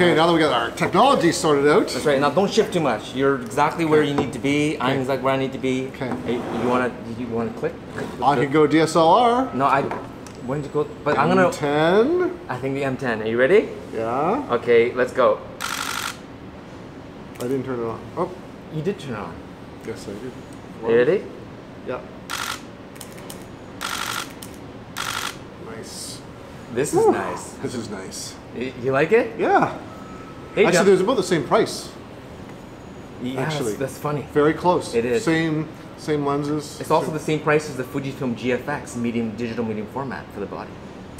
Okay, now that we got our technology sorted out. That's right. Now don't shift too much. You're exactly where you need to be. Okay. I'm exactly where I need to be. Okay. Hey, you wanna click? I could go DSLR. No, when to go? But I'm gonna. M10. I think the M10. Are you ready? Yeah. Okay, let's go. I didn't turn it on. Oh. You did turn it on. Yes, I did. Well, you ready? Yep. Nice. This is nice. This is nice. You like it? Yeah. Hey, actually, there's about the same price. Yeah, actually, that's funny. Very close. It is. Same lenses. It's also the same price as the Fujifilm GFX digital medium format for the body.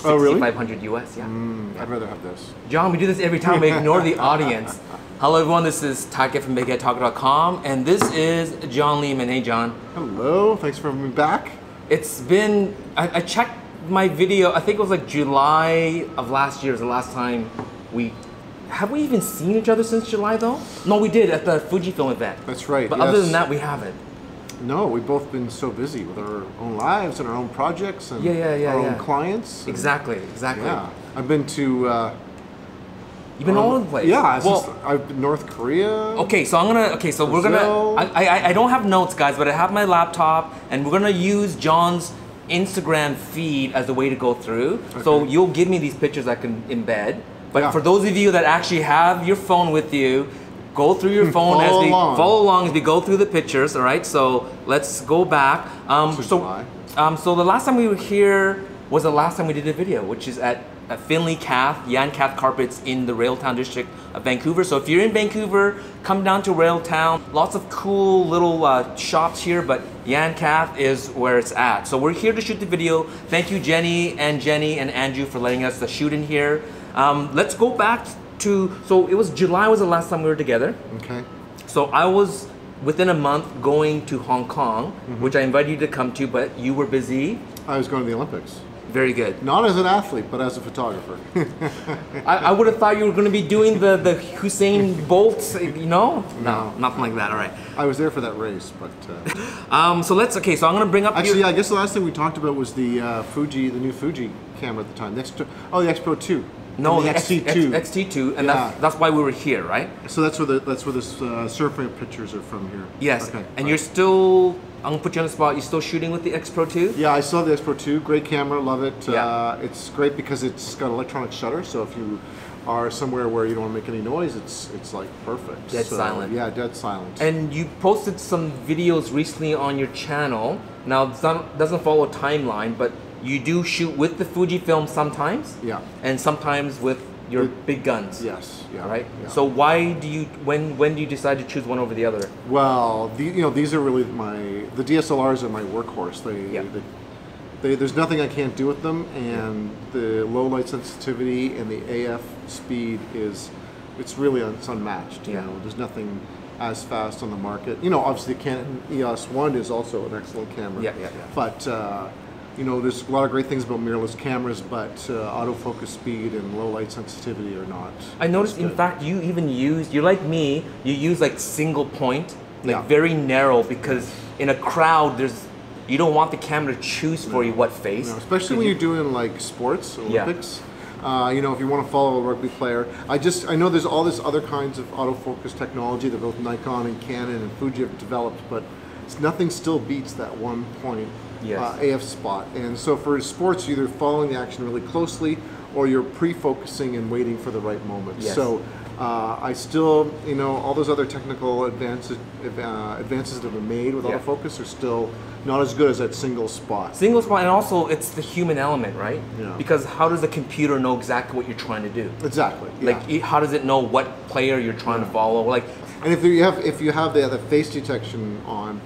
Oh, really? 6,500 US, yeah. I'd rather have this. John, we do this every time. We ignore the audience. Hello, everyone. This is Taika from bigheadtaco.com, and this is John Lehmann. Hey, John. Hello. Thanks for having me back. It's been. I checked my video. I think it was like July of last year was the last time we. Have we even seen each other since July though? No, we did at the Fujifilm event. That's right. But yes. Other than that, we haven't. No, we've both been so busy with our own lives and our own projects and our own clients. Exactly. Yeah, I've been to. You've been all over the place. Yeah, I've been North Korea. Okay, so we're gonna. I don't have notes, guys, but I have my laptop, and we're gonna use John's Instagram feed as a way to go through. Okay. So you'll give me these pictures I can embed. But for those of you that actually have your phone with you, go through your phone follow along as we go through the pictures. All right. So let's go back. So the last time we were here was the last time we did a video, which is at Finley Cath, Yan Cath Carpets in the Railtown district of Vancouver. So if you're in Vancouver, come down to Railtown. Lots of cool little shops here, but Yan Cath is where it's at. So we're here to shoot the video. Thank you, Jenny and Andrew for letting us shoot in here. Let's go back to, so it was July was the last time we were together. Okay. So I was within a month going to Hong Kong, which I invited you to come to, but you were busy. I was going to the Olympics. Very good. Not as an athlete, but as a photographer. I would have thought you were going to be doing the Usain Bolt, you know? No, nothing like that. All right. I was there for that race, but. So I'm going to bring up. Actually, I guess the last thing we talked about was the the new Fuji camera at the time. The X-Pro 2. No, the X-T2. X-T2, and that's why we were here, right? So that's where the surfing pictures are from here. Yes. Okay. And you're still. I'm gonna put you on the spot. You still shooting with the X-Pro 2? Yeah, I still have the X-Pro 2. Great camera, love it. Yeah. It's great because it's got electronic shutter. So if you are somewhere where you don't want to make any noise, it's like perfect. Dead silent. Yeah, dead silent. And you posted some videos recently on your channel. Now it doesn't follow a timeline, but you do shoot with the Fujifilm sometimes. Yeah. And sometimes with your big guns. Yes. Yeah. Right. Yeah. So why do you when do you decide to choose one over the other? Well, these are really the DSLRs are my workhorse. There's nothing I can't do with them, and the low light sensitivity and the AF speed it's unmatched. You know, there's nothing as fast on the market. Obviously the Canon EOS 1 is also an excellent camera. Yeah. But there's a lot of great things about mirrorless cameras, but autofocus speed and low light sensitivity are not. I noticed, in fact, you even you're like me, you use like single point, very narrow, because in a crowd, you don't want the camera to choose for you what face. No, especially when you're doing like sports, Olympics. If you want to follow a rugby player. I know there's all this other kinds of autofocus technology that both Nikon and Canon and Fuji have developed, but nothing still beats that 1 point AF spot. And so for sports, you're either following the action really closely or you're pre-focusing and waiting for the right moment. Yes. So I still, all those other technical advances that have been made with autofocus are still not as good as that single spot. Single spot, and also it's the human element, right? Yeah. Because how does the computer know exactly what you're trying to do? Exactly. Yeah. Like, how does it know what player you're trying to follow? Like, and if you have the face detection on,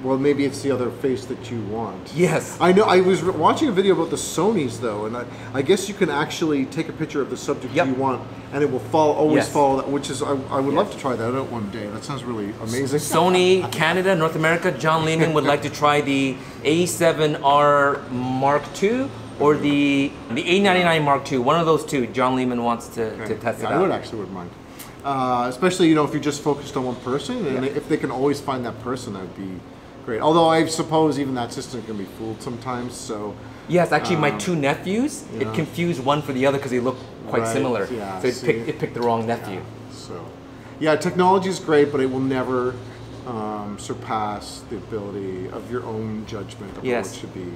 well, maybe it's the other face that you want. Yes. I know. I was watching a video about the Sonys though, and I guess you can actually take a picture of the subject you want, and it will always follow that. Which is, I would love to try that out one day. That sounds really amazing. Sony Canada, North America. John Lehmann would like to try the A7R Mark II or the A99 Mark II. One of those two. John Lehmann wants to test it out. I wouldn't mind. Especially if you're just focused on one person, and if they can always find that person, that would be great. Although I suppose even that system can be fooled sometimes. So yes, actually, my two nephews, it confused one for the other because they look quite similar. Yeah, so it picked the wrong nephew. So, yeah, technology is great, but it will never surpass the ability of your own judgment of what should be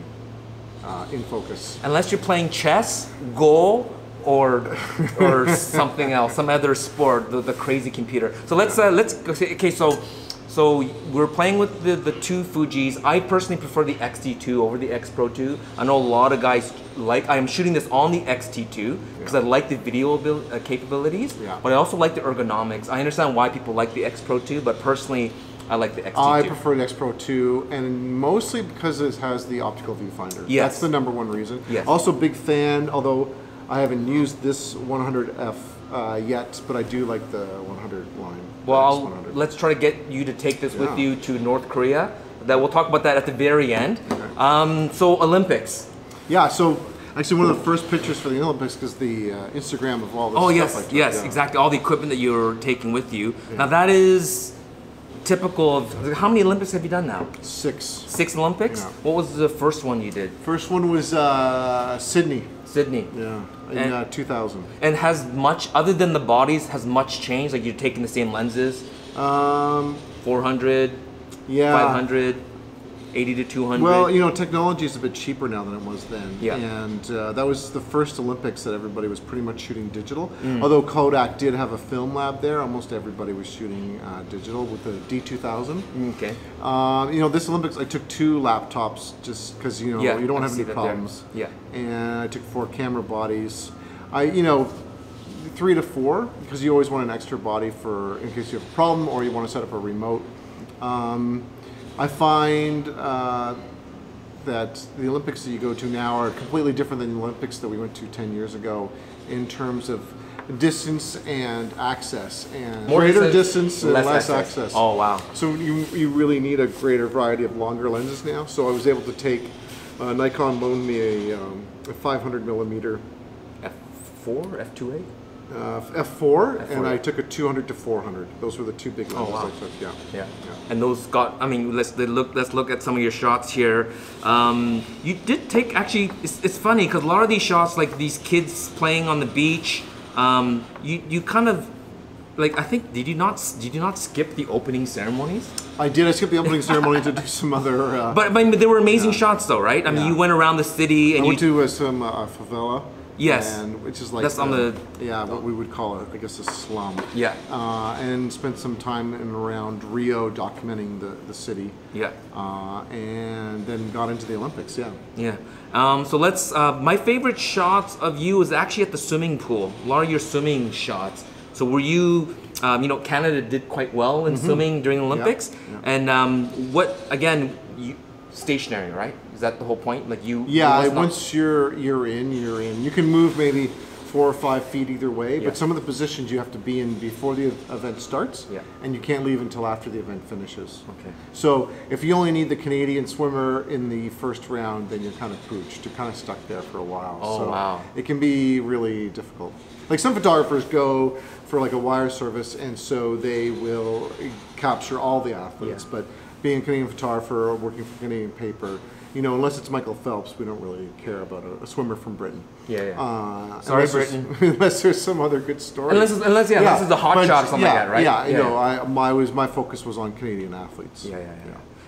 in focus. Unless you're playing chess, Go, or something else, some other sport, the crazy computer. So let's okay. So we're playing with the two Fujis. I personally prefer the X-T2 over the X Pro 2. I know a lot of guys like. I'm shooting this on the X-T2 because I like the video capabilities, but I also like the ergonomics. I understand why people like the X Pro 2, but personally, I like the X-T2. I prefer the X Pro 2, and mostly because it has the optical viewfinder. Yes. That's the number one reason. Yes. Also, big fan, although I haven't used this 100F yet, but I do like the 100 line. Well, let's try to get you to take this with you to North Korea. We'll talk about that at the very end. Okay. So Olympics. Yeah, so actually one of the first pictures for the Olympics is the Instagram of all this stuff. Oh yes, exactly. All the equipment that you're taking with you. Yeah. Now that is typical of, how many Olympics have you done now? 6. 6 Olympics? Yeah. What was the first one you did? First one was Sydney. Sydney. Yeah, in 2000. And has much, other than the bodies, has much changed? Like you're taking the same lenses? 400, 500, 80 to 200? Well, you know, technology is a bit cheaper now than it was then. Yeah. And that was the first Olympics that everybody was pretty much shooting digital. Although Kodak did have a film lab there, almost everybody was shooting digital with the D2000. Okay. You know, this Olympics, I took 2 laptops just because, you know, you don't have any problems. Yeah. And I took 4 camera bodies. You know, 3 to 4, because you always want an extra body for, in case you have a problem or you want to set up a remote. I find that the Olympics that you go to now are completely different than the Olympics that we went to 10 years ago in terms of distance and access, and more greater distance and less access. Oh wow. So you really need a greater variety of longer lenses now. So I was able to take, Nikon loaned me a 500 millimeter f4, f2.8? F4, and I took a 200 to 400. Those were the 2 big lenses I took. Yeah. And those got. I mean, let's look at some of your shots here. You did take, actually. It's funny because a lot of these shots, like these kids playing on the beach, you kind of, like, I think did you not skip the opening ceremonies? I did. I skipped the opening ceremony to do some other. But they were amazing shots, though, right? I mean, you went around the city and I went to some favela. Yes, and which is like that's on the what we would call I guess a slum. Yeah, and spent some time in and around Rio documenting the city. Yeah, and then got into the Olympics. Yeah, yeah. So let's. My favorite shots of you was actually at the swimming pool. A lot of your swimming shots. So were you? You know, Canada did quite well in swimming during the Olympics, and what again? Stationary, right? Is that the whole point? Like you? Yeah. Once you're in. You can move maybe 4 or 5 feet either way, but some of the positions you have to be in before the event starts, and you can't leave until after the event finishes. Okay. So if you only need the Canadian swimmer in the first round, then you're kind of pooched. You're kind of stuck there for a while. Oh so wow! It can be really difficult. Like some photographers go for like a wire service, and so they will capture all the athletes, but being a Canadian photographer or working for Canadian paper, you know, unless it's Michael Phelps, we don't really care about a swimmer from Britain. Sorry, Britain. Unless there's some other good story. Unless it's the hot shot or something like that, right? Yeah, you know, my focus was on Canadian athletes. Yeah.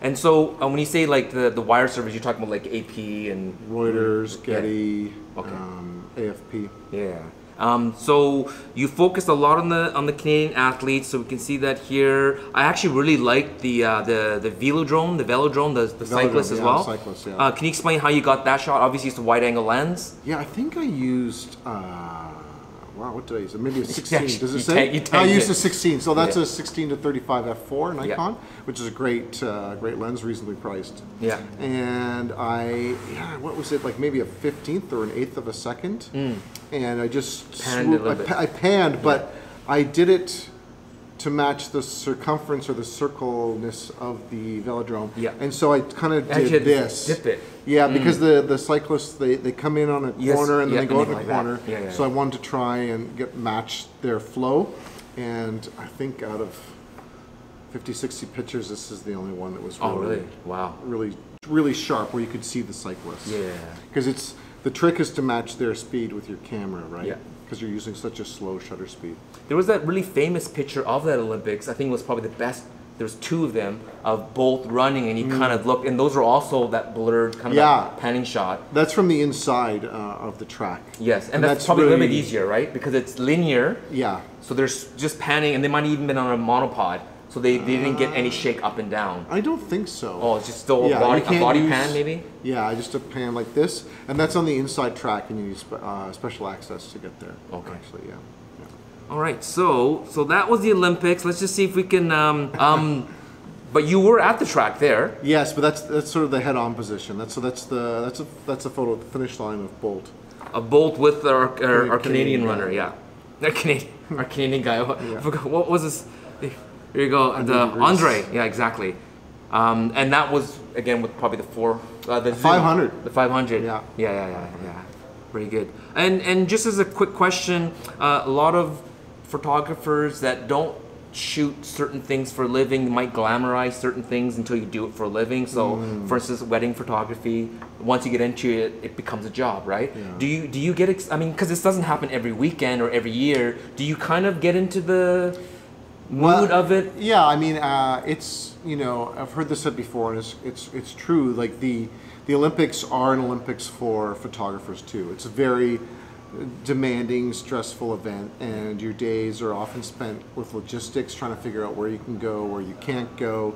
And so when you say like the wire service, you're talking about like AP and Reuters, Getty, AFP. Yeah. So you focused a lot on the Canadian athletes, so we can see that here. I actually really like the velodrome, the cyclist as well. Cyclist, yeah. Can you explain how you got that shot? Obviously, it's a wide-angle lens. Yeah, I think I used. Wow, what did I use? Maybe a 16. Does it say? I used a 16. So that's a 16 to 35 f4 Nikon, which is a great lens, reasonably priced. Yeah. And what was it, like maybe a 15th or an 1/8 of a second? And I just I panned, but I did it to match the circumference or the circleness of the velodrome. Yeah. And so I kind of did this. Dip it. Yeah, because the cyclists, they come in on a corner and then they go out in a corner. So I wanted to try and match their flow. And I think out of 50, 60 pictures, this is the only one that was really sharp, where you could see the cyclists. Yeah. Because the trick is to match their speed with your camera, right? Yeah. because you're using such a slow shutter speed. There was that really famous picture of that Olympics. I think it was probably the best. There's two of them of both running, and you kind of look, and those are also that blurred kind of that panning shot. That's from the inside of the track. Yes, and that's probably really a little bit easier, right? Because it's linear. Yeah. So there's just panning, and they might have even been on a monopod, so they didn't get any shake up and down. I don't think so. Oh, it's just still a body pan, maybe? Yeah, just a pan like this, and that's on the inside track, and you use special access to get there. Okay. Actually, yeah. All right, so that was the Olympics. Let's just see if we can. But you were at the track there. Yes, but that's sort of the head-on position. That's a photo of the finish line of Bolt. A Bolt with our Canadian runner, yeah. Our Canadian guy. I forgot, what was this? Here you go, Andre. Yeah, exactly. And that was again with probably the 500. The 500. Yeah. Very good. And just as a quick question, a lot of photographers that don't shoot certain things for a living might glamorize certain things until you do it for a living. So, for instance, wedding photography, once you get into it, it becomes a job, right? Yeah. Do you get? I mean, because this doesn't happen every weekend or every year. Do you kind of get into the mood of it? Yeah, I mean, it's I've heard this said before, and it's true. Like the Olympics are an Olympics for photographers too. It's a very demanding, stressful event, and your days are often spent with logistics, trying to figure out where you can go, where you can't go,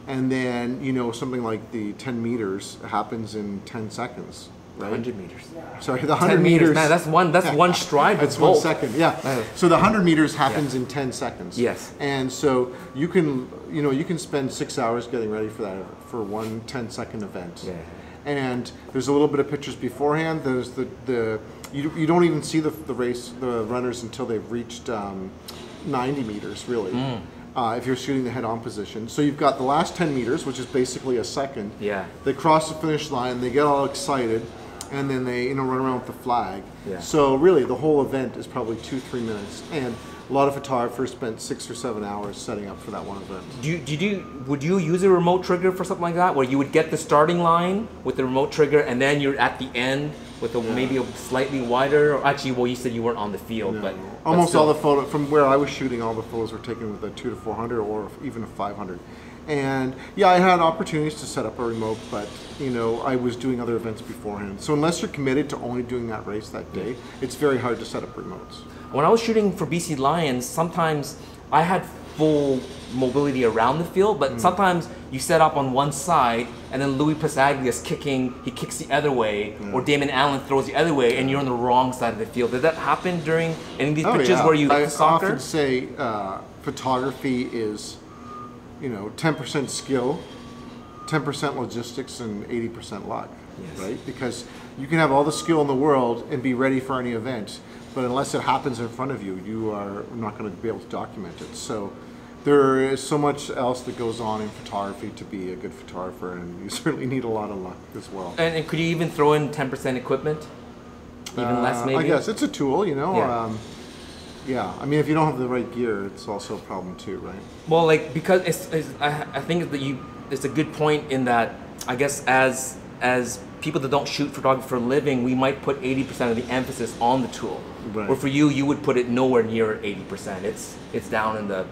and then something like the 10 meters happens in 10 seconds. Right? 100 meters. Sorry, the 100 meters. Man, that's one stride. That's 1 second. Yeah. So the 100 meters happens in 10 seconds. Yes. And so you can spend 6 hours getting ready for that for one 10-second event. Yeah. And there's a little bit of pictures beforehand. There's you don't even see the runners until they've reached 90 meters really. If you're shooting the head-on position. So you've got the last 10 meters, which is basically a second. Yeah. They cross the finish line, they get all excited, and then they run around with the flag. Yeah. So really the whole event is probably 2-3 minutes. And a lot of photographers spent 6 or 7 hours setting up for that one event. Would you use a remote trigger for something like that, where you would get the starting line with the remote trigger, and then you're at the end with maybe a slightly wider? Or actually, well, you said you weren't on the field, but almost all the photos from where I was shooting, all the photos were taken with a 2-400 or even a 500. And yeah, I had opportunities to set up a remote, but I was doing other events beforehand. So unless you're committed to only doing that race that day, it's very hard to set up remotes. When I was shooting for BC Lions, sometimes I had full mobility around the field, but sometimes you set up on one side and then Louis Passaglia's he kicks the other way, or Damon Allen throws the other way, and you're on the wrong side of the field. Did that happen during any of these pictures where you hit the soccer? I often say photography is 10% skill, 10% logistics, and 80% luck, right? Because you can have all the skill in the world and be ready for any event, but unless it happens in front of you, you are not going to be able to document it. So there is so much else that goes on in photography to be a good photographer, and you certainly need a lot of luck as well. And could you even throw in 10% equipment? Even less, maybe? I guess it's a tool, Yeah. Yeah, I mean, if you don't have the right gear, it's also a problem too, right? Well, like, because I think that it's a good point in that, I guess as people that don't shoot photography for a living, we might put 80% of the emphasis on the tool. Right. Or for you would put it nowhere near 80%. It's down in the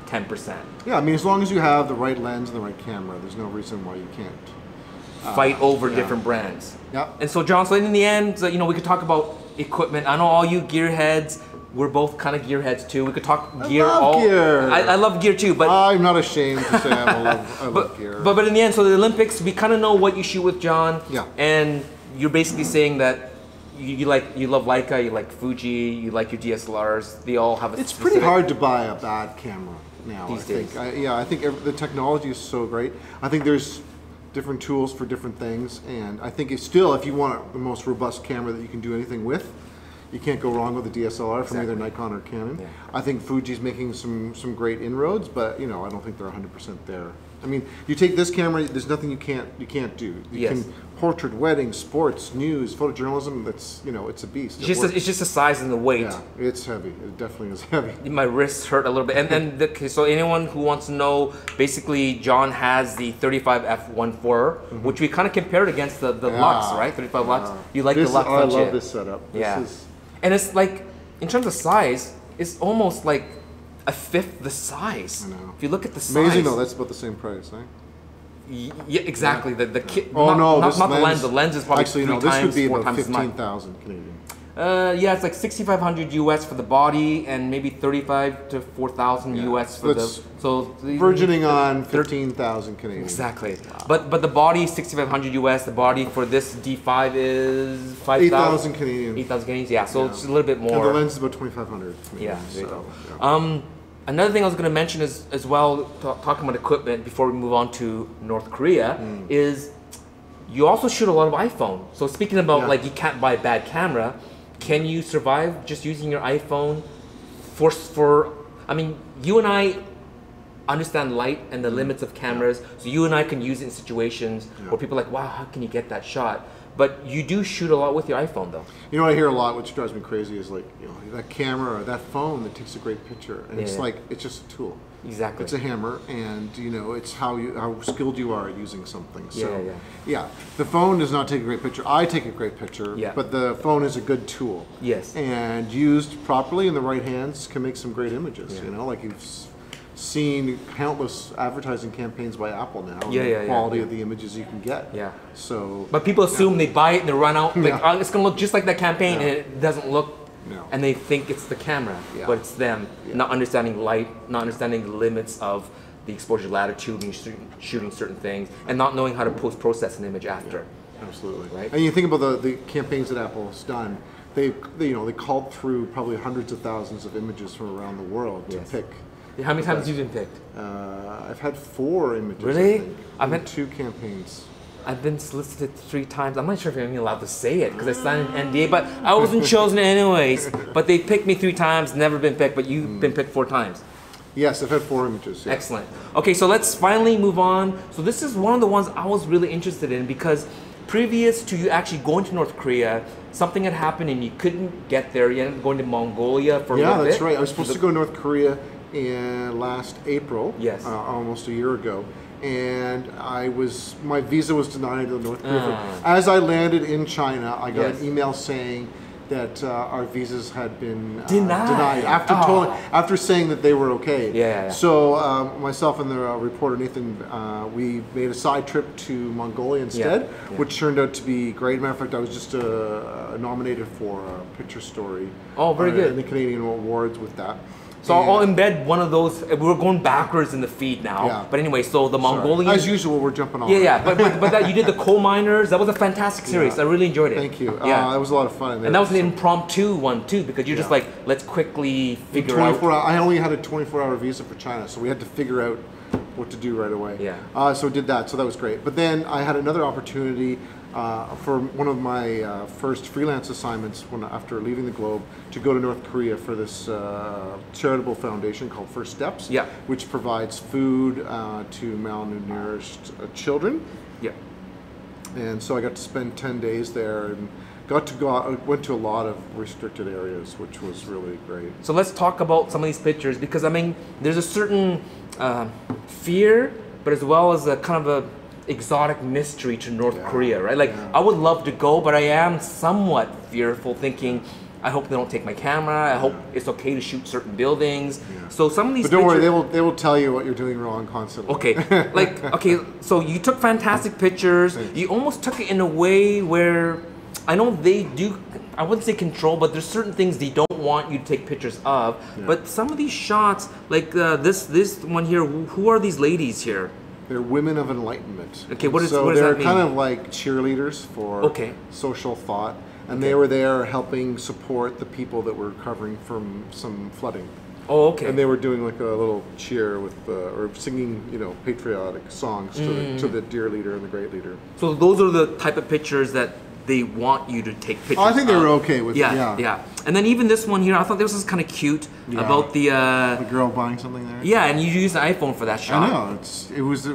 10%. Yeah, I mean, as long as you have the right lens and the right camera, there's no reason why you can't fight over different brands. Yeah. And so, John, so in the end, we could talk about equipment. I know all you gearheads. We're both kind of gearheads too. We could talk gear. I love gear too, but I'm not ashamed to say I love gear. But in the end, so the Olympics, we kind of know what you shoot with, John. Yeah. And you're basically saying that you love Leica, you like Fuji, you like your DSLRs. They all have a. It's pretty hard to buy a bad camera now. These days. I think the technology is so great. I think there's different tools for different things, and I think if you want the most robust camera that you can do anything with, you can't go wrong with a DSLR from either Nikon or Canon. Yeah. I think Fuji's making some great inroads, but I don't think they're 100% there. I mean, you take this camera, there's nothing you can't do. You can portrait, weddings, sports, news, photojournalism. That's it's a beast. It's just the size and the weight. Yeah, it's heavy. It definitely is heavy. My wrists hurt a little bit. And so anyone who wants to know, basically, John has the 35 f1.4, which we kind of compared against the Lux, right? 35 Lux. You like the Lux? I love this setup. And it's like, in terms of size, it's almost like a fifth the size. I know. If you look at the size. Amazing though, that's about the same price, eh? Yeah, exactly. Yeah. The kit. Oh no, not this the lens. The lens is probably actually three no. This times, would be 4 about times as much. 15,000 Canadian. Yeah, it's like 6,500 US for the body and maybe 35 to 4,000 US for the. So verging on 15,000 Canadian. Exactly. Wow. But the body 6,500 US. The body for this D5 is 5,000. 8,000 Canadian. 8,000 Canadian. Yeah. So it's a little bit more. And the lens is about 2,500. Yeah. So, yeah. Another thing I was going to mention is as well, talking about equipment before we move on to North Korea, is you also shoot a lot of iPhone. So speaking about like you can't buy a bad camera, can you survive just using your iPhone for I mean, you and I understand light and the limits of cameras, so you and I can use it in situations where people are like, wow, how can you get that shot? But you do shoot a lot with your iPhone though. You know what I hear a lot, which drives me crazy, is like, you know, that camera or that phone that takes a great picture, and it's like, it's just a tool. Exactly. It's a hammer, and you know, it's how skilled you are at using something. So, yeah, the phone does not take a great picture. I take a great picture, but the phone is a good tool. Yes. And used properly in the right hands can make some great images. You know, like you've seen countless advertising campaigns by Apple now. The quality of the images you can get. Yeah. So. But people assume they buy it and they run out. Like, oh, it's gonna look just like that campaign, and it doesn't look. No. And they think it's the camera, but it's them not understanding light, not understanding the limits of the exposure latitude when you're shooting certain things, and not knowing how to post-process an image after. Absolutely. Right. And you think about the campaigns that Apple has done. They called through probably hundreds of thousands of images from around the world to pick. How many times have you been picked? I've had 4 images. Really? I think, I've had 2 campaigns. I've been solicited 3 times. I'm not sure if I'm even allowed to say it because I signed an NDA, but I wasn't chosen anyways. But they picked me 3 times, never been picked, but you've been picked 4 times. Yes, I've had 4 images. Yeah. Excellent. Okay, so let's finally move on. So this is one of the ones I was really interested in because previous to you actually going to North Korea, something had happened and you couldn't get there. You ended up going to Mongolia for a little bit. Yeah, that's right. I was supposed to go to North Korea in last April, almost a year ago. And my visa was denied to North Korea. As I landed in China, I got an email saying that our visas had been denied after saying that they were okay. So myself and the reporter Nathan, we made a side trip to Mongolia instead, which turned out to be great. Matter of fact, I was just nominated for a picture story. Oh, very good. In the Canadian Awards with that. So I'll embed one of those. We're going backwards in the feed now. But anyway, so the Mongolian. As usual, we're jumping on. But that you did the coal miners. That was a fantastic series. I really enjoyed it. Thank you. That was a lot of fun. And that was an impromptu one too, because you're just like, let's quickly figure out. I only had a 24-hour visa for China, so we had to figure out what to do right away. So we did that. So that was great. But then I had another opportunity for one of my first freelance assignments after leaving the Globe to go to North Korea for this charitable foundation called First Steps, which provides food to malnourished children. And so I got to spend 10 days there and went to a lot of restricted areas, which was really great. So let's talk about some of these pictures because I mean, there's a certain fear, but as well as a kind of a exotic mystery to North Korea, right? Like I would love to go, but I am somewhat fearful, thinking I hope they don't take my camera. I hope it's okay to shoot certain buildings. So some of these. But don't worry, they will tell you what you're doing wrong constantly. Okay, so you took fantastic pictures. Thanks. You almost took it in a way where I know they do. I wouldn't say control, but there's certain things they don't want you to take pictures of. But some of these shots, like this one here, who are these ladies here? They're women of enlightenment. Okay, what does that mean? So they're kind of like cheerleaders for social thought, and they were there helping support the people that were recovering from some flooding. Oh, okay. And they were doing like a little cheer with, or singing, patriotic songs to the dear leader and the great leader. So those are the type of pictures that they want you to take pictures of. I think they were okay with it. Yeah. And then even this one here, I thought this was kind of cute about the girl buying something there. Yeah, and you used an iPhone for that shot. I know. It was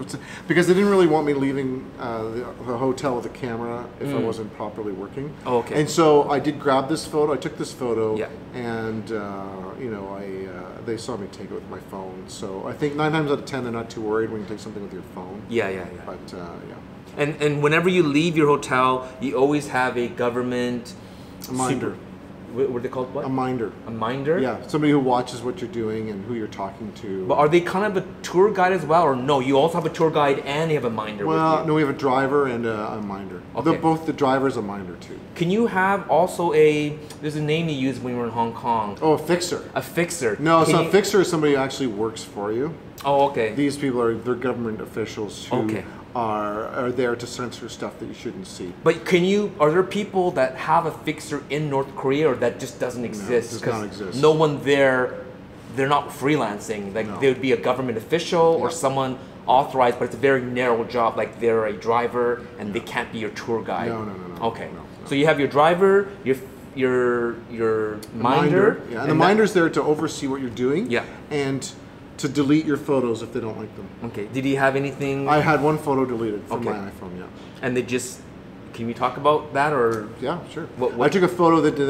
because they didn't really want me leaving the hotel with a camera if I wasn't properly working. Oh, okay. And so I did grab this photo. I took this photo, and they saw me take it with my phone. So I think 9 times out of 10 they're not too worried when you take something with your phone. Yeah. But And whenever you leave your hotel, you always have a government minder. what are they called? What? A minder. A minder? Yeah, somebody who watches what you're doing and who you're talking to. But are they kind of a tour guide as well, or no? You also have a tour guide and you have a minder with you? No, we have a driver and a minder. Okay. Both the driver's a minder too. Can you have also there's a name you use when you were in Hong Kong. Oh, a fixer. A fixer. No, so a fixer is somebody who actually works for you. Oh, okay. These people they're government officials who are there to censor stuff that you shouldn't see. But are there people that have a fixer in North Korea, or that just doesn't exist? No, it does not exist. No one there, they're not freelancing. Like they would be a government official or someone authorized, but it's a very narrow job. Like they're a driver and they can't be your tour guide. No. Okay. So you have your driver, your minder. Yeah, and the minder's there to oversee what you're doing. Yeah. And to delete your photos if they don't like them. Okay. Did he have anything? I had one photo deleted from my iPhone, yeah. And can we talk about that, or? Yeah, sure. What? I took a photo that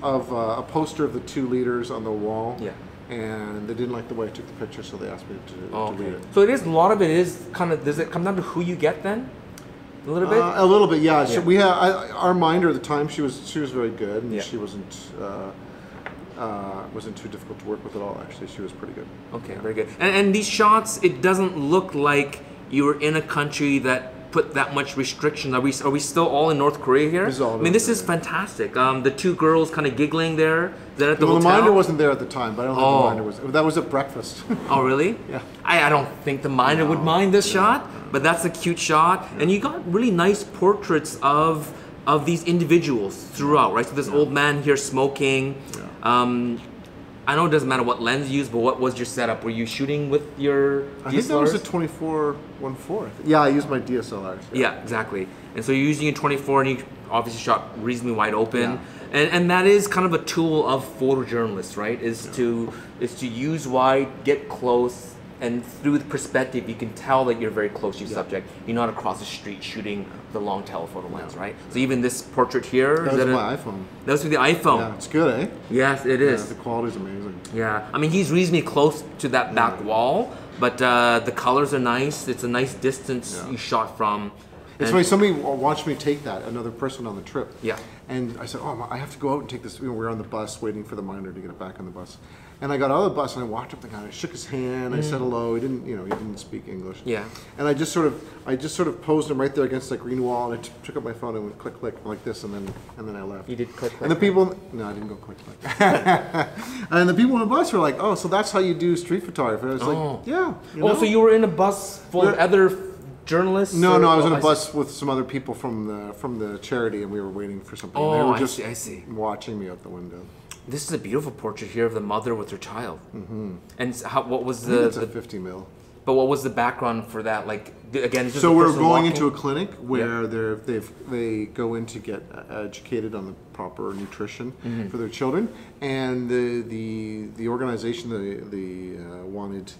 of a poster of the 2 leaders on the wall. Yeah. And they didn't like the way I took the picture, so they asked me to delete it. So a lot of it is kind of, does it come down to who you get then? A little bit? A little bit, yeah. So we had our minder at the time. She was very good, and she wasn't too difficult to work with at all. Actually, she was pretty good. Okay, very good. And these shots, it doesn't look like you were in a country that put that much restriction. Are we still all in North Korea here? This is fantastic. The 2 girls kind of giggling there. Is that at the hotel? The minder wasn't there at the time, but I don't think the minder was. That was at breakfast. Oh, really? Yeah. I don't think the minder would mind this shot, but that's a cute shot. Yeah. And you got really nice portraits of these individuals throughout, right? So this old man here smoking. Yeah. I know it doesn't matter what lens you use, but what was your setup? Were you shooting with your DSLRs? I think that was a 24-1.4. Yeah, I used my DSLR. Yeah, exactly. And so you're using a 24, and you obviously shot reasonably wide open. Yeah. And that is kind of a tool of photojournalists, right? Is to use wide, get close, and through the perspective, you can tell that you're very close to your subject. You're not across the street shooting the long telephoto lens, right? So even this portrait here, that was my iPhone. That was with the iPhone. Yeah, it's good, eh? Yes, it is. The quality's amazing. Yeah, I mean, he's reasonably close to that back wall, but the colors are nice. It's a nice distance you shot from. It's funny, somebody watched me take that, another person on the trip. Yeah. And I said, I have to go out and take this. We were on the bus waiting for the minder to get it back on the bus. And I got out of the bus and I walked up to the guy. I shook his hand. I said hello. He didn't speak English. Yeah. And I just sort of posed him right there against that green wall. And I took up my phone and went click click like this, and then I left. You did click click. And the people, no, I didn't go click click. And the people on the bus were like, oh, so that's how you do street photography. I was like, yeah. So you were in a bus full of other journalists? No, I was in a bus with some other people from the charity, and we were waiting for something. Oh, they were just I see. Watching me out the window. This is a beautiful portrait here of the mother with her child. Mm-hmm. And what was it's a 50 mil. But what was the background for that? Like, again, just so we're going into a clinic where they go in to get educated on the proper nutrition for their children, and the organization they wanted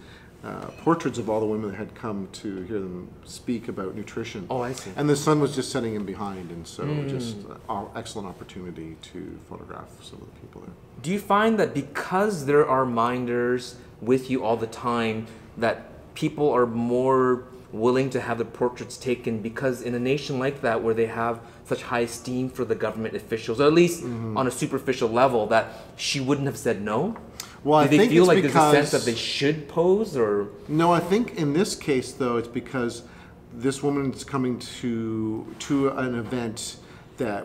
portraits of all the women that had come to hear them speak about nutrition. Oh, I see. And the sun was just setting in behind, and so just an excellent opportunity to photograph some of the people there. Do you find that because there are minders with you all the time, that people are more willing to have the portraits taken because in a nation like that where they have such high esteem for the government officials, or at least on a superficial level, that she wouldn't have said no? Well, Do they feel like there's a sense that they should pose, or? No, I think in this case, though, it's because this woman's coming to an event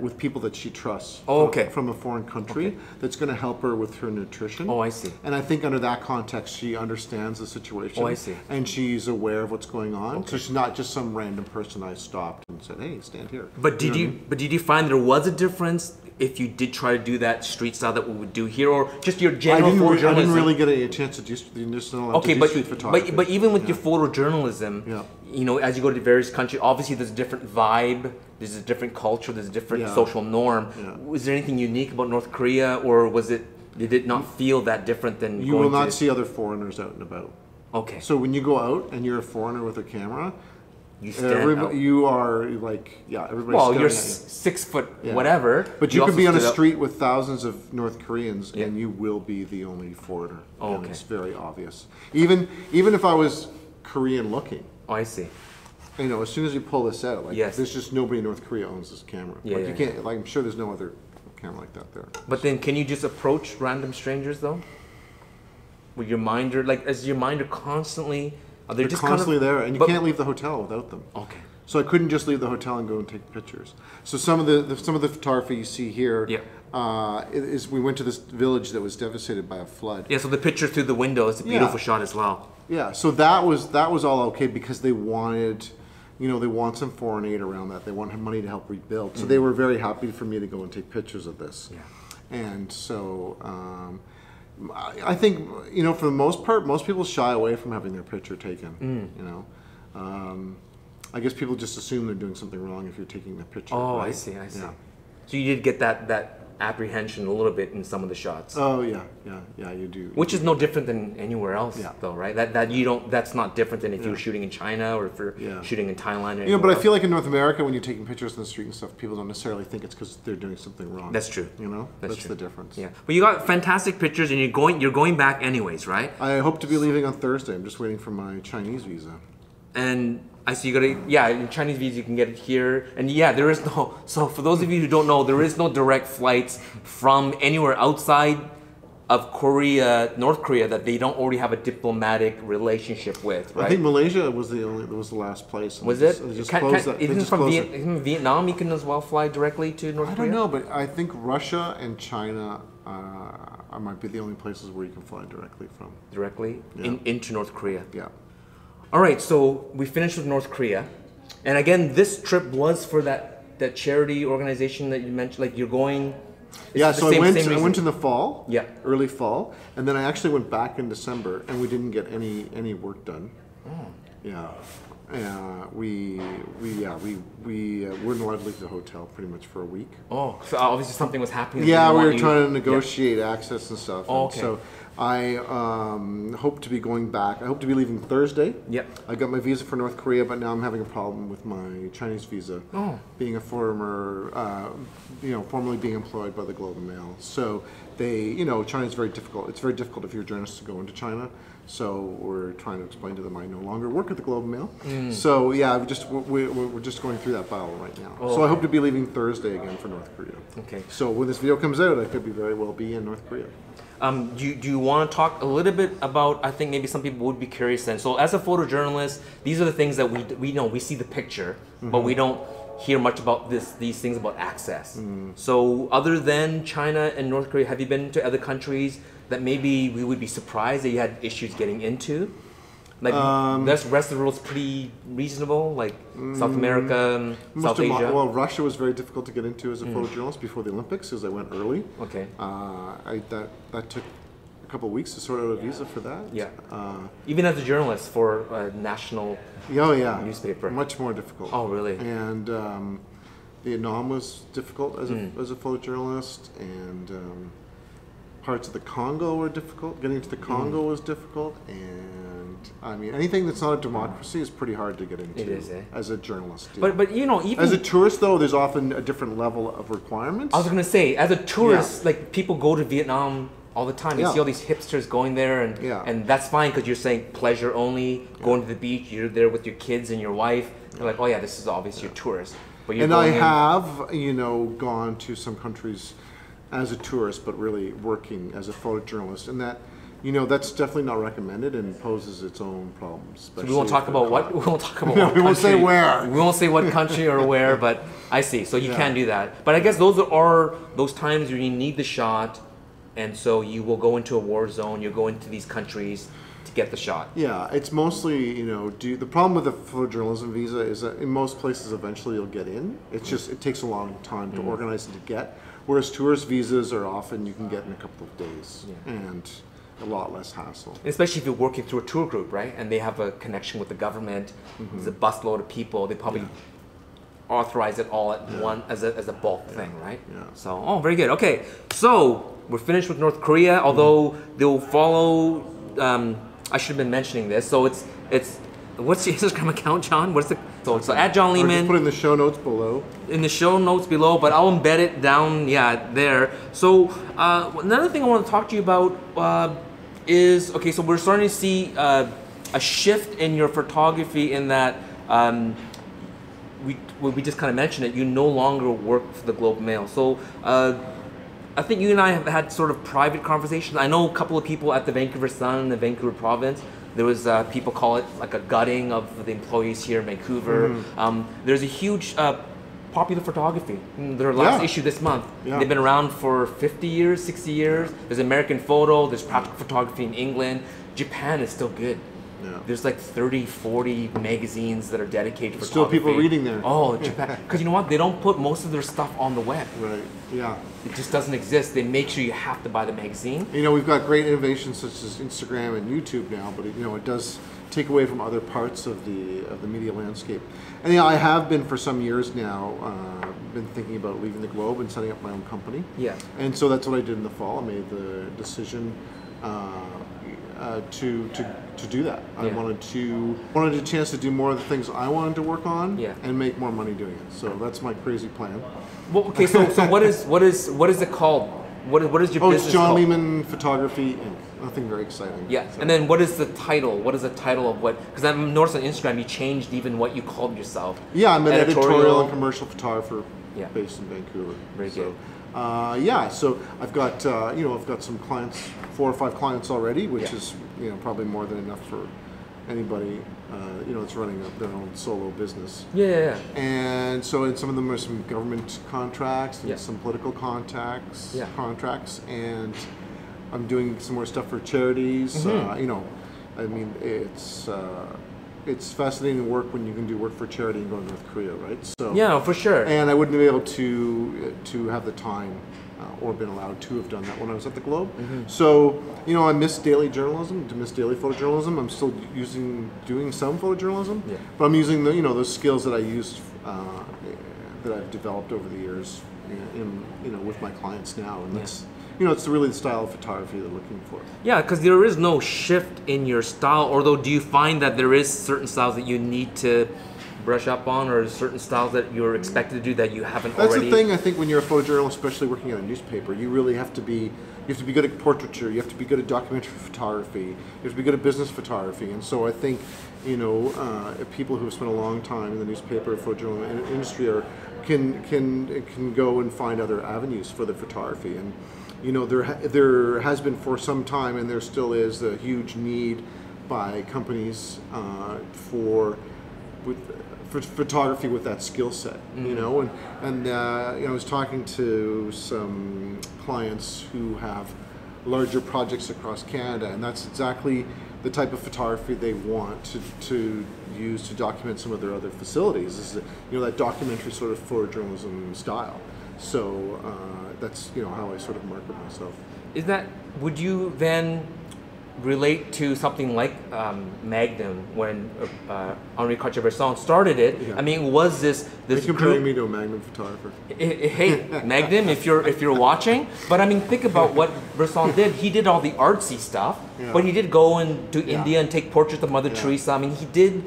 with people that she trusts. Oh, okay. From a foreign country that's going to help her with her nutrition. Oh, I see. And I think under that context, she understands the situation. Oh, I see. And she's aware of what's going on. Okay. So she's not just some random person I stopped and said, "Hey, stand here." But did you find there was a difference if you did try to do that street style that we would do here, or just your general photojournalism? I didn't really get a chance to do street photography. But even with your photojournalism, as you go to various countries, obviously there's a different vibe, there's a different culture, there's a different social norm. Yeah. Was there anything unique about North Korea, or did it not feel that different than you will not see other foreigners out and about? Okay. So when you go out and you're a foreigner with a camera, you stand out. You are like, everybody's well, you're you. 6 foot whatever. But you could be on a street with thousands of North Koreans, and you will be the only foreigner. Oh, okay. And it's very obvious. Even if I was Korean looking. Oh, I see. As soon as you pull this out, there's just nobody in North Korea owns this camera. Yeah, you can't. I'm sure there's no other camera like that there. But then can you just approach random strangers though? With your minder, like is your minder constantly? They're just constantly there, and you can't leave the hotel without them. Okay. So I couldn't just leave the hotel and go and take pictures. So some of the photography you see here is we went to this village that was devastated by a flood. Yeah. So the picture through the window is a beautiful shot as well. Yeah. So that was all okay because they wanted, they want some foreign aid around that. They want money to help rebuild. So they were very happy for me to go and take pictures of this. Yeah. And so I think for the most part, most people shy away from having their picture taken. I guess people just assume they're doing something wrong if you're taking the picture. Oh, right? I see. Yeah. So you did get that apprehension a little bit in some of the shots. Oh yeah, you do. Which is no different than anywhere else, though, right? That's not different than if you were shooting in China or if you're shooting in Thailand. But I feel like in North America, when you're taking pictures in the street and stuff, people don't necessarily think it's because they're doing something wrong. That's true. That's the difference. Yeah, but you got fantastic pictures, and you're going back anyways, right? I hope to be leaving on Thursday. I'm just waiting for my Chinese visa. And I see you in Chinese visa you can get it here, and there is no. So for those of you who don't know, there is no direct flights from anywhere outside of Korea, North Korea, that they don't already have a diplomatic relationship with. Right? I think Malaysia was the last place. Was it? Isn't from Vietnam you can as well fly directly to North Korea? I don't know, but I think Russia and China might be the only places where you can fly directly from. Directly into North Korea. Yeah. All right, so we finished with North Korea, and again, this trip was for that charity organization that you mentioned. Like you're going. Yeah, so I went in the fall. Yeah. Early fall, and then I actually went back in December, and we didn't get any work done. Oh. Yeah. We weren't allowed to leave the hotel pretty much for a week. Oh, so obviously something was happening. Yeah, we were trying to negotiate access and stuff. Oh, okay. So I hope to be going back. I hope to be leaving Thursday. Yep. I got my visa for North Korea, but now I'm having a problem with my Chinese visa. Oh. Being a former, formerly being employed by the Globe and Mail. So China's very difficult. It's very difficult if you're a journalist to go into China. So we're trying to explain to them I no longer work at the Globe and Mail. So yeah, we're just going through that battle right now. Oh, so I hope to be leaving Thursday again for North Korea. Okay. So when this video comes out, I could very well be in North Korea. Do you want to talk a little bit about, I think maybe some people would be curious then. So as a photojournalist, these are the things that we know. We see the picture, but we don't hear much about these things about access. So other than China and North Korea, have you been to other countries that maybe we would be surprised that you had issues getting into? Like the rest of the world's pretty reasonable, like South America, South Asia. Well, Russia was very difficult to get into as a photojournalist before the Olympics because I went early. Okay. That took a couple of weeks to sort out a visa for that. Yeah. Even as a journalist for a national newspaper. Much more difficult. Oh, really? And Vietnam was difficult as a photojournalist, and parts of the Congo were difficult. Getting to the Congo was difficult, and I mean anything that's not a democracy is pretty hard to get into. It is, as a journalist. Yeah. But even as a tourist though, there's often a different level of requirements. I was going to say, as a tourist, like people go to Vietnam all the time. You see all these hipsters going there, and that's fine because you're saying pleasure only. Going to the beach, you're there with your kids and your wife. You're like, oh yeah, this is obviously a tourist. But you're I have gone to some countries as a tourist, but really working as a photojournalist, and that that's definitely not recommended and poses its own problems. So we won't talk about what we won't talk about. No, we won't say where. We won't say what country or where, but I see. So you can do that. But I guess those are those times where you need the shot, and so you will go into a war zone. You go into these countries to get the shot. Yeah, it's mostly the problem with the photojournalism visa is that in most places eventually you'll get in. It's just it takes a long time to organize and to get. Whereas tourist visas are often you can get in a couple of days and a lot less hassle. Especially if you're working through a tour group, right? And they have a connection with the government. There's a busload of people. They probably authorize it all at one as a bulk thing, right? Yeah. So, very good. Okay, so we're finished with North Korea. Although they'll follow. I should have been mentioning this. So it's. What's your Instagram account, John? What's the so at John Lehmann? Just put in the show notes below. In the show notes below, but I'll embed it down, there. So another thing I want to talk to you about is so we're starting to see a shift in your photography in that we just kind of mentioned it. You no longer work for the Globe and Mail. So I think you and I have had sort of private conversations. I know a couple of people at the Vancouver Sun, the Vancouver province. There was people call it like a gutting of the employees here in Vancouver. There's a huge popular photography. Their last issue this month. They've been around for 50 years, 60 years. There's American Photo. There's practical photography in England. Japan is still good. There's like 30, 40 magazines that are dedicated to photography. Still people reading there. Oh, Japan. Because you know what? They don't put most of their stuff on the web. Right, yeah. It just doesn't exist. They make sure you have to buy the magazine. You know, we've got great innovations such as Instagram and YouTube now, but you know, it does take away from other parts of the media landscape. And yeah, I have been for some years now, been thinking about leaving the Globe and setting up my own company. Yeah. And so that's what I did in the fall. I made the decision to do that. I wanted a chance to do more of the things I wanted to work on and make more money doing it. So that's my crazy plan. Well, okay, so what is it called? What is your business it's John called? Lehmann Photography Inc. Nothing very exciting. Yeah, So. and then what is the title? What is the title of what? Because I've noticed on Instagram you changed even what you called yourself. Yeah, I'm an editorial and commercial photographer based in Vancouver. Very good. So I've got I've got some clients, 4 or 5 clients already, which is probably more than enough for anybody that's running their own solo business. Yeah. And so and some of them are some government contracts and some political contracts, and I'm doing some more stuff for charities. I mean it's fascinating work when you can do work for charity and go to North Korea, right? So yeah, for sure. And I wouldn't be able to have the time or been allowed to have done that when I was at the Globe. So I miss daily journalism, to miss daily photojournalism. I'm still doing some photojournalism, but I'm using the those skills that I used that I've developed over the years with my clients now, and that's. It's really the style of photography they're looking for. Yeah, because there is no shift in your style, although do you find that there is certain styles that you need to brush up on, or certain styles that you're expected to do that you haven't already? That's the thing, I think, when you're a photojournalist, especially working at a newspaper, you really have to be good at portraiture, you have to be good at documentary photography, you have to be good at business photography, and so I think, people who have spent a long time in the newspaper photojournalism industry can go and find other avenues for their photography. And there has been for some time, and there still is, a huge need by companies for photography with that skill set. I was talking to some clients who have larger projects across Canada, and that's exactly the type of photography they want to use to document some of their other facilities. Is that documentary sort of photojournalism style. So that's how I sort of market myself. Would you then relate to something like Magnum when Henri Cartier-Bresson started it? I mean, was this You're comparing me to a Magnum photographer. Hey, Magnum, if you're watching, but I mean, think about what Bresson did. He did all the artsy stuff, but he did go to India and take portraits of Mother Teresa. I mean, he did.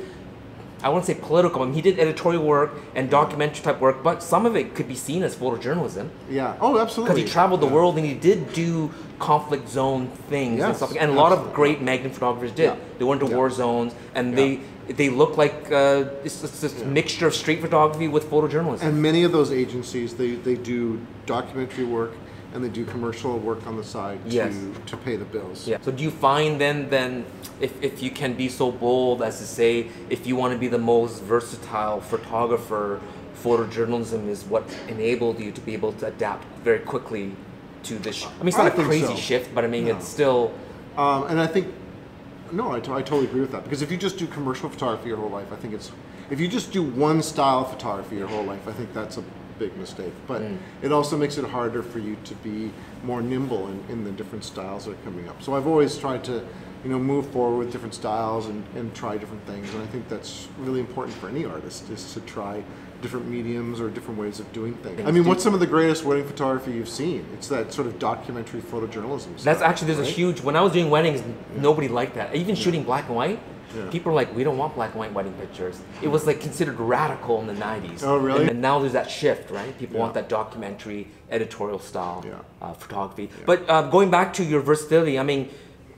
I wouldn't say political. I mean, he did editorial work and documentary type work, but some of it could be seen as photojournalism. Yeah. Oh, absolutely. Because he traveled the world and he did do conflict zone things and stuff. And a lot of great Magnum photographers did. They went to war zones, and they look like this mixture of street photography with photojournalism. And many of those agencies, they do documentary work and they do commercial work on the side to pay the bills. Yeah. So do you find then if you can be so bold as to say, if you want to be the most versatile photographer, photojournalism is what enabled you to be able to adapt very quickly to this? I mean, it's not a crazy shift, but I mean, it's still... and I think, I totally agree with that. Because if you just do commercial photography your whole life, I think if you just do one style of photography your whole life, I think that's a big mistake. But it also makes it harder for you to be more nimble in the different styles that are coming up. So I've always tried to move forward with different styles and try different things, and I think that's really important for any artist, is to try different mediums or different ways of doing things. I mean, what's some of the greatest wedding photography you've seen? It's that sort of documentary photojournalism That's stuff, actually, there's a huge, when I was doing weddings, nobody liked that. Even shooting black and white, people are like, we don't want black and white wedding pictures. It was like considered radical in the 90s. Oh, really? And now there's that shift, right? People want that documentary, editorial style photography. But going back to your versatility, I mean,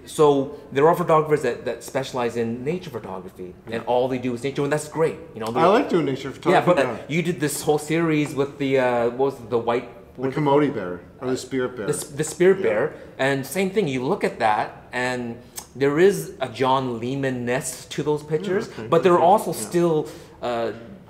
so there are photographers that specialize in nature photography, and all they do is nature, and that's great. I like doing nature photography. Yeah, but you did this whole series with the what was it, the white The Commodity bear, or the spirit bear. The spirit bear, and same thing. You look at that, and there is a John Lehmann-ness to those pictures, but there are also still.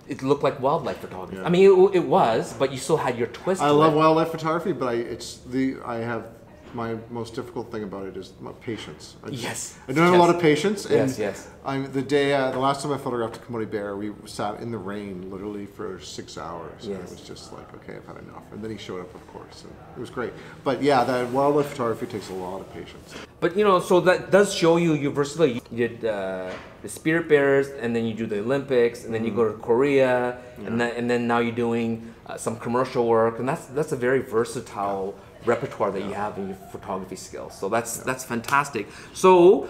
It looked like wildlife photography. I mean, it was, but you still had your twist. I love wildlife photography, but I have. My most difficult thing about it is my patience. I don't have a lot of patience. And the last time I photographed a Commodity bear, we sat in the rain literally for 6 hours. And it was just like, okay, I've had enough. And then he showed up, of course, and it was great. But yeah, that wildlife photography takes a lot of patience. But you know, so that does show you your versatility. You did the spirit bears, and then you do the Olympics, and then you go to Korea, and then now you're doing some commercial work, and that's a very versatile repertoire that you have in your photography skills. So that's fantastic. So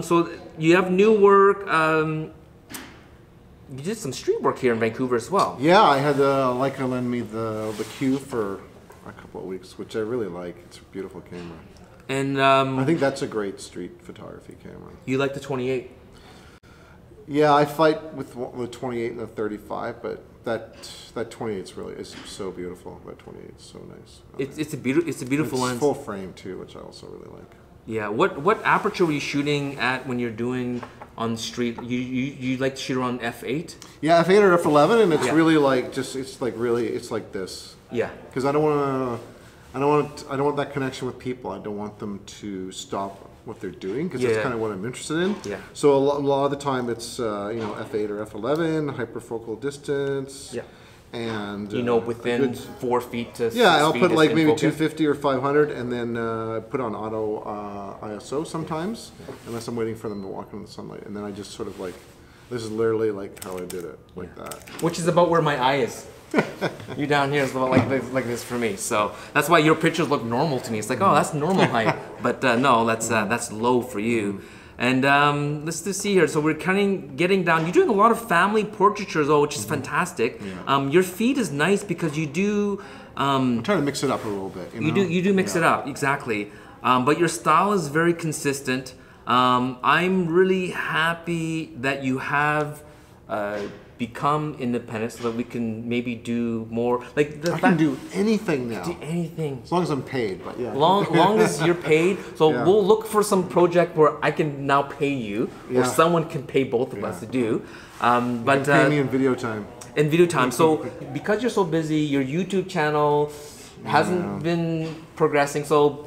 so you have new work. You did some street work here in Vancouver as well. Yeah, I had Leica lend me the Q for a couple of weeks, which I really like. It's a beautiful camera. And I think that's a great street photography camera. You like the 28? Yeah, I fight with the 28 and the 35, but that 28 is so beautiful. That 28 is so nice. It's a beautiful lens. It's full frame too, which I also really like. Yeah. What aperture were you shooting at when you're doing on the street? You like to shoot around f8? Yeah, f8 or f11, and it's really like it's like this. Yeah. Because I don't want that connection with people. I don't want them to stop what they're doing, because that's kind of what I'm interested in. Yeah. So a lot of the time it's f8 or f11, hyperfocal distance. Yeah. And within 4 feet to 6 feet. I'll put like maybe 250 or 500, and then put on auto ISO sometimes, unless I'm waiting for them to walk in the sunlight, and then I just sort of like, this is literally like how I did it, like that. Which is about where my eye is. You down here is about like this for me, so that's why your pictures look normal to me. It's like, oh, that's normal height, but no, that's low for you. And let's just see here. So we're getting down. You're doing a lot of family portraitures, which is fantastic. Your feed is nice because you do. I'm trying to mix it up a little bit. You do mix it up, exactly. But your style is very consistent. I'm really happy that you have become independent so that we can maybe do more. Like I can do anything now. Do anything. As long as I'm paid, but yeah. Long as you're paid. So we'll look for some project where I can now pay you, or someone can pay both of us to do. But pay me in video time. In video time. So because you're so busy, your YouTube channel hasn't been progressing. So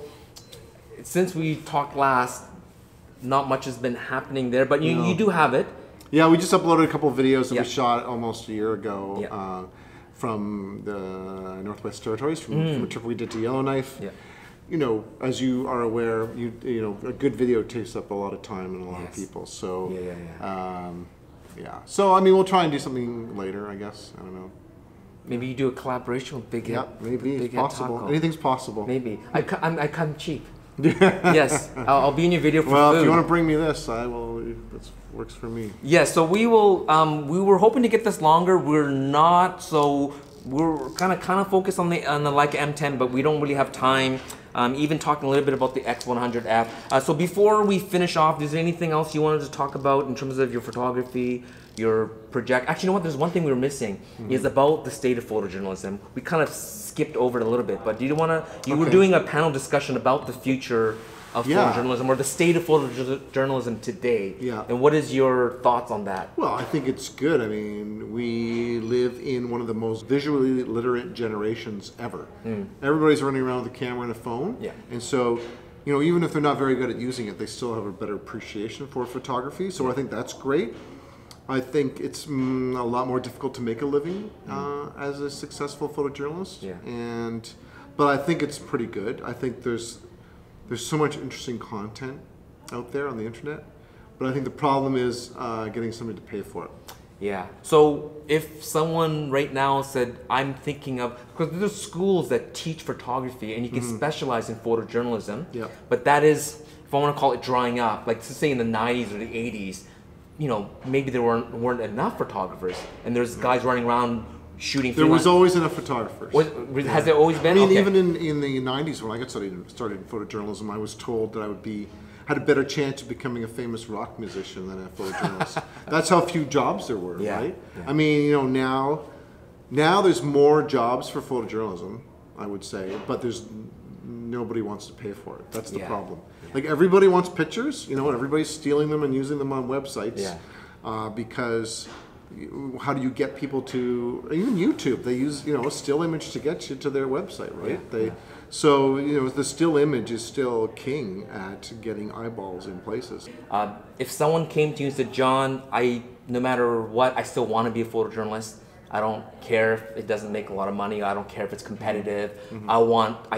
since we talked last, not much has been happening there. But you do have it. Yeah, we just uploaded a couple of videos that we shot almost a year ago from the Northwest Territories, from a trip we did to Yellowknife. Yeah. As you are aware, a good video takes up a lot of time and a lot of people. So So I mean, we'll try and do something later, I guess. I don't know. Maybe you do a collaboration with Big Head. Yeah, maybe it's possible. Anything's possible. Maybe I come cheap. Yes, I'll be in your video for food. If you want to bring me this, I will. That works for me. Yes, so we will. We were hoping to get this longer. We're not. So we're kind of focused on the Leica M10, but we don't really have time. Even talking a little bit about the X100F. So before we finish off, is there anything else you wanted to talk about in terms of your photography, your project? Actually, you know what? There's one thing we were missing. Is about the state of photojournalism. We kind of skipped over it a little bit, but do you want to? You were doing a panel discussion about the future of photojournalism, or the state of photojournalism today. Yeah. And what is your thoughts on that? Well, I think it's good. I mean, we live in one of the most visually literate generations ever. Everybody's running around with a camera and a phone. Yeah. And so, even if they're not very good at using it, they still have a better appreciation for photography. So I think that's great. I think it's a lot more difficult to make a living as a successful photojournalist. Yeah. But I think it's pretty good. I think there's so much interesting content out there on the internet, but I think the problem is getting somebody to pay for it. Yeah. So if someone right now said, I'm thinking of, because there's schools that teach photography and you can specialize in photojournalism, but that is, if I want to call it drying up, like to say in the 90s or the 80s, maybe there weren't enough photographers, and there's guys running around shooting. There was always enough photographers. Has there always been? I mean, even in the 90s when I got started in photojournalism, I was told that I had a better chance of becoming a famous rock musician than a photojournalist. That's how few jobs there were, right? Yeah. I mean, now there's more jobs for photojournalism. I would say, but nobody wants to pay for it. That's the problem. Like everybody wants pictures, you know, and everybody's stealing them and using them on websites because how do you get people to, even YouTube, they use, you know, a still image to get you to their website, right? So, you know, the still image is still king at getting eyeballs in places. If someone came to you and said, John, no matter what, I still want to be a photojournalist. I don't care if it doesn't make a lot of money. I don't care if it's competitive.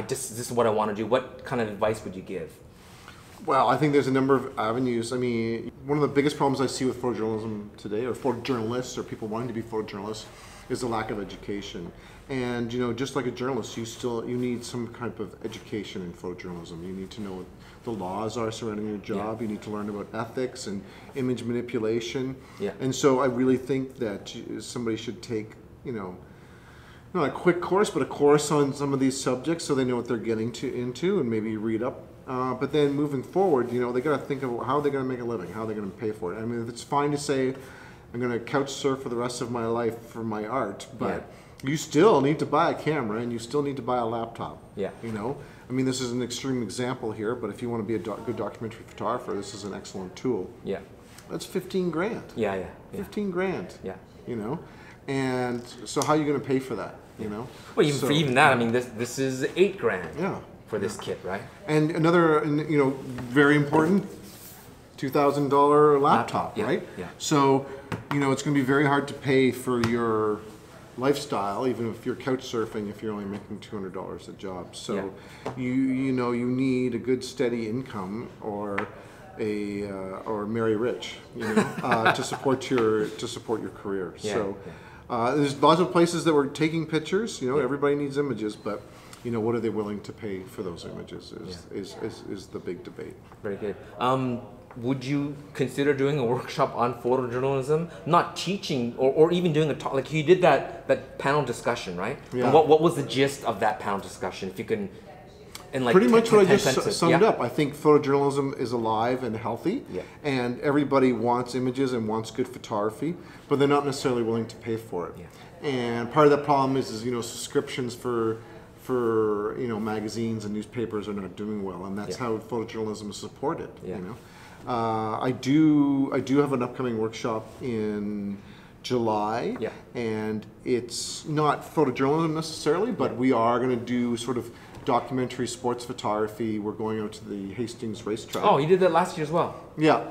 This is what I want to do. What kind of advice would you give? Well, I think there's a number of avenues. I mean, one of the biggest problems I see with photojournalism today, or photojournalists, or people wanting to be photojournalists, is the lack of education. And you know, just like a journalist, you need some kind of education in photojournalism. You need to know what the laws are surrounding your job. You need to learn about ethics and image manipulation. And so I really think that somebody should take, you know, not a quick course, but a course on some of these subjects so they know what they're getting into, and maybe read up. But then moving forward, you know, they got to think of how they're going to make a living, how they're going to pay for it. I mean, it's fine to say I'm going to couch surf for the rest of my life for my art, but you still need to buy a camera and you still need to buy a laptop. You know, I mean, this is an extreme example here, but if you want to be a good documentary photographer, this is an excellent tool. That's 15 grand. 15 grand. You know, and so how are you going to pay for that? You know. Well, even for even that, I mean, this is 8 grand. For this kit, right? And another, you know, very important, $2,000 laptop, right? So, you know, it's going to be very hard to pay for your lifestyle, even if you're couch surfing, if you're only making $200 a job. So, you know, you need a good steady income or marry rich, you know, to support your career. So, there's lots of places that were taking pictures. You know, everybody needs images, but you know, what are they willing to pay for those images is the big debate. Very good. Would you consider doing a workshop on photojournalism? Not teaching or even doing a talk, like you did that panel discussion, right? And what was the gist of that panel discussion? If you can, in like pretty much what I just summed up. I think photojournalism is alive and healthy, and everybody wants images and wants good photography, but they're not necessarily willing to pay for it. And part of the problem is you know, subscriptions for you know, magazines and newspapers are not doing well, and that's how photojournalism is supported. You know, I do have an upcoming workshop in July, and it's not photojournalism necessarily, but we are going to do sort of documentary sports photography. We're going out to the Hastings racetrack. Oh, you did that last year as well.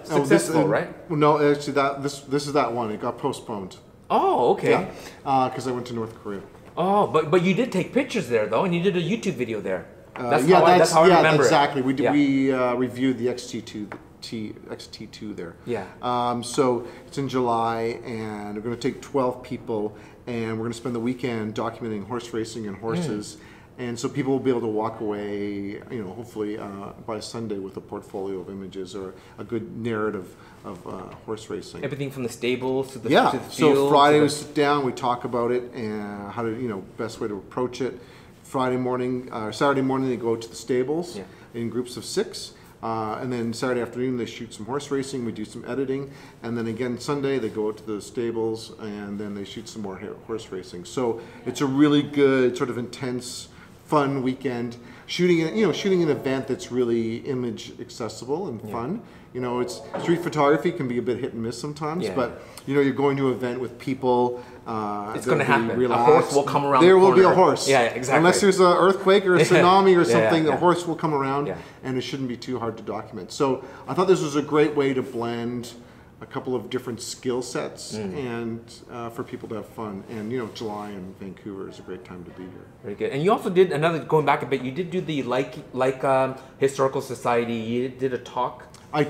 Successful, right? Well, no, actually, this is that one. It got postponed. Oh, okay. Because I went to North Korea. Oh, but you did take pictures there though, and you did a YouTube video there. That's how I remember exactly. It. We reviewed the X-T2 there. So it's in July, and we're going to take 12 people, and we're going to spend the weekend documenting horse racing and horses. And so people will be able to walk away, you know, hopefully by Sunday with a portfolio of images or a good narrative of horse racing. Everything from the stables to the to the field. So Friday we sit down, we talk about it and how to, you know, best way to approach it. Saturday morning they go to the stables in groups of 6. And then Saturday afternoon they shoot some horse racing, we do some editing, and then again Sunday they go out to the stables and then they shoot some more horse racing. So it's a really good sort of intense, fun weekend, shooting an event that's really image accessible and fun. You know, it's street photography can be a bit hit and miss sometimes, but you know, you're going to an event with people. It's going to happen. Relaxed. A horse will come around. There will be a horse. Exactly. Unless there's an earthquake or a tsunami or something, a horse will come around, and it shouldn't be too hard to document. So I thought this was a great way to blend a couple of different skill sets and for people to have fun. And you know, July in Vancouver is a great time to be here. Very good. And you also did going back a bit. You did do the Historical Society. You did a talk. I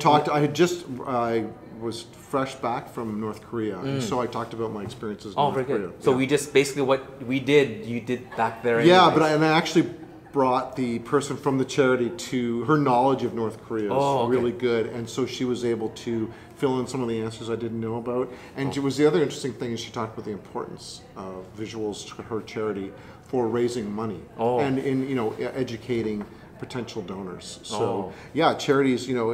was fresh back from North Korea, and so I talked about my experiences in North Korea. Very good. So we just basically what we did, you did back there. Yeah, but I actually brought the person from the charity to her knowledge of North Korea is really good, and so she was able to fill in some of the answers I didn't know about. And it was the other interesting thing is she talked about the importance of visuals to her charity for raising money and in, you know, educating potential donors. So yeah, charities, you know,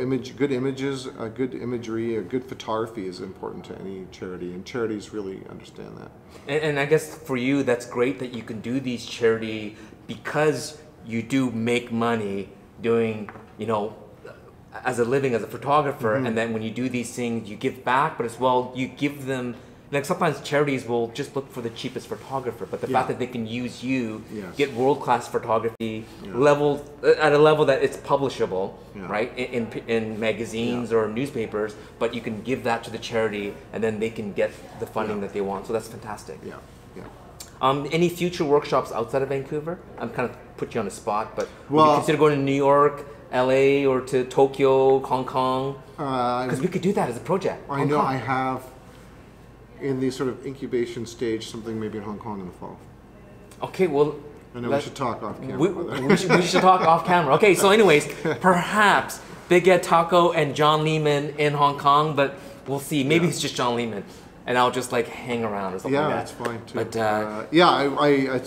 good images, good imagery, good photography is important to any charity, and charities really understand that. And I guess for you, that's great that you can do these charity because you do make money doing, you know, as a living as a photographer, and then when you do these things, you give back, but as well, you give them. Like sometimes charities will just look for the cheapest photographer, but the fact that they can use you, get world-class photography level at a level that it's publishable, right, in magazines or newspapers, but you can give that to the charity, and then they can get the funding that they want. So that's fantastic. Any future workshops outside of Vancouver? I'm kind of put you on the spot, but would you consider going to New York, LA, or to Tokyo, Hong Kong? Because we could do that as a project. I know I have. In the sort of incubation stage, something maybe in Hong Kong in the fall. Okay, well... I know we should talk off camera. We should talk off camera. Okay, so anyways, perhaps bigheadtaco and John Lehmann in Hong Kong, but we'll see. Maybe it's just John Lehmann, and I'll just like hang around or something like that. Yeah, that's fine too. But, yeah, I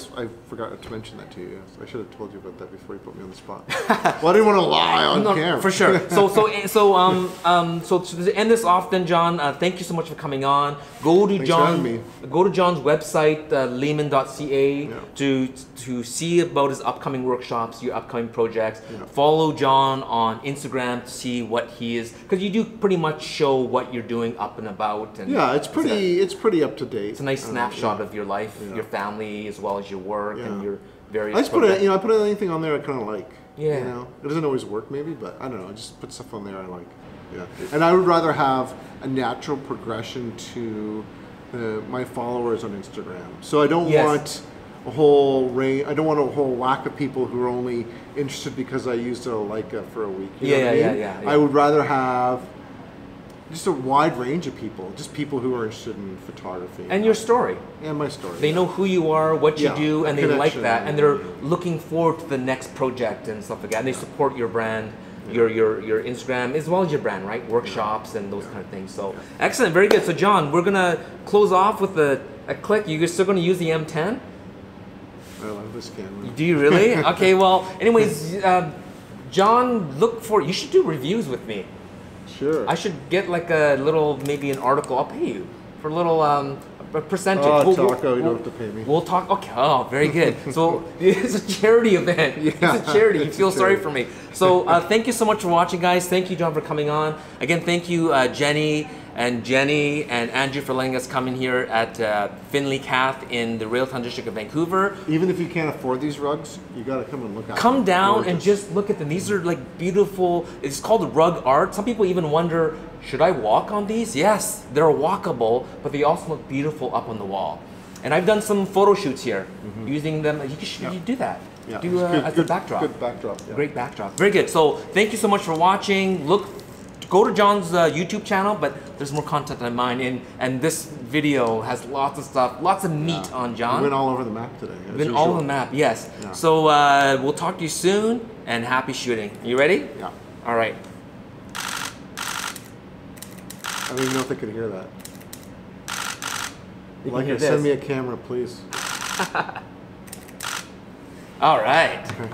forgot to mention that to you. I should have told you about that before you put me on the spot. Well, I didn't want to lie on camera. For sure. So to end this off, then, John, thank you so much for coming on. Go to John's website, lehmann.ca, to see about his upcoming workshops, your upcoming projects. Follow John on Instagram to see what he is, because you do pretty much show what you're doing up and about. And yeah, it's pretty up to date. It's a nice snapshot of your life, your family, as well as your work and your various. I just put anything on there I kind of like. Yeah. You know, it doesn't always work maybe, but I don't know. I just put stuff on there I like. Yeah. And I would rather have a natural progression to my followers on Instagram. So I don't want a whole range. I don't want a whole whack of people who are only interested because I used a Leica for a week. You know what I mean? I would rather have just a wide range of people, just people who are interested in photography. And your story. And my story. They know who you are, what you do, and they like that, and they're looking forward to the next project and stuff like that, and they support your brand, your Instagram, as well as your brand, right? Workshops and those kind of things. So, excellent, very good. So, John, we're going to close off with a click. You're still going to use the M10? I love this camera. Do you really? Okay, well, anyways, John, you should do reviews with me. Sure. I should get like a little, maybe an article. I'll pay you for a little a percentage. Oh, Taco, you don't have to pay me. We'll talk. Okay. Oh, very good. So it's a charity event. It's a charity. You feel sorry for me. So thank you so much for watching, guys. Thank you, John, for coming on. Again, thank you, Jenny and Andrew for letting us come in here at Finley Cath in the Railtown District of Vancouver. Even if you can't afford these rugs, you got to come and look at them. Come down and just look at them. These are like beautiful. It's called rug art. Some people even wonder, should I walk on these? Yes, they're walkable, but they also look beautiful up on the wall. And I've done some photo shoots here using them. You should do that. Yeah. Do as a backdrop. Good backdrop. Yeah. Great backdrop. Very good. So thank you so much for watching. Go to John's YouTube channel, but there's more content on mine, and this video has lots of stuff, lots of meat on John. We went all over the map today. We've been all over the map, yes. Yeah. So we'll talk to you soon, and happy shooting. You ready? Yeah. All right. I don't even know if they could hear that. Send me a camera, please. All right. Okay.